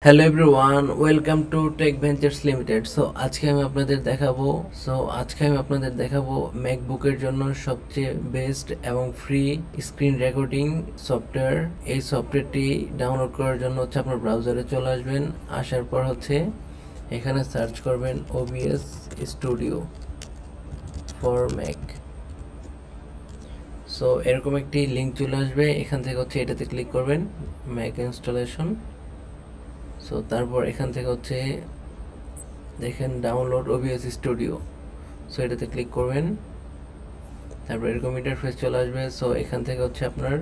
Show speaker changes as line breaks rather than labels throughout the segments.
Hello everyone, welcome to Tech Ventures Limited. আজকে আমি আপনাদের দেখাবো ম্যাকবুকের জন্য সবচেয়ে বেস্ট এবং ফ্রি স্ক্রিন রেকর্ডিং সফটওয়্যার। এই সফটওয়্যারটি ডাউনলোড করার জন্য আপনার ব্রাউজারে চলে আসবেন। আসার পর এখানে সার্চ করবেন OBS স্টুডিও ফর ম্যাক। এরকম একটি লিঙ্ক চলে আসবে। এখান থেকে এটাতে ক্লিক করবেন, ম্যাক ইনস্টলেশন। তারপর এখান থেকে দেখেন ডাউনলোড OBS স্টুডিও। এটাতে ক্লিক করবেন। তারপর এরকম ইন্টারফেস চলে আসবে। এখান থেকে আপনার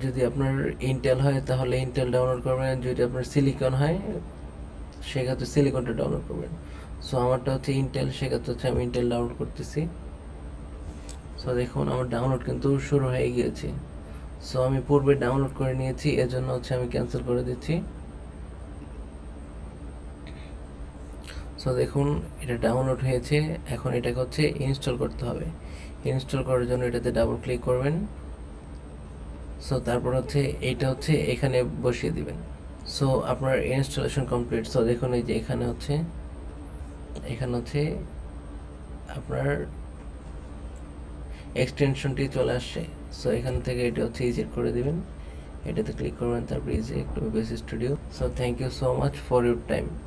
যদি আপনার ইন্টেল হয় তাহলে ইন্টেল ডাউনলোড করবেন, যদি আপনার সিলিকন হয় সেক্ষেত্রে সিলিকনটা ডাউনলোড করবেন। আমারটা ইন্টেল, সেক্ষেত্রে আমি ইন্টেল ডাউনলোড করতেছি। দেখুন আমার ডাউনলোড কিন্তু শুরু হয়ে গিয়েছে। আমি পূর্বে ডাউনলোড করে নিয়েছি, এজন্য আমি ক্যান্সেল করে দিচ্ছি। দেখুন এটা ডাউনলোড হয়েছে। এখন এটাকে ইনস্টল করতে হবে। ইনস্টল করার জন্য এটাতে ডাবল ক্লিক করবেন। তারপর এইটা এখানে বসিয়ে দিবেন। আপনার ইনস্টলেশন কমপ্লিট। দেখুন এই যে এখানে আপনার এক্সটেনশনটি চলে আসছে। এখান থেকে এটা ইজিট করে দিবেন। এটাতে ক্লিক করবেন, তারপর ইজি একটু OBS studio. Thank you so much for your time.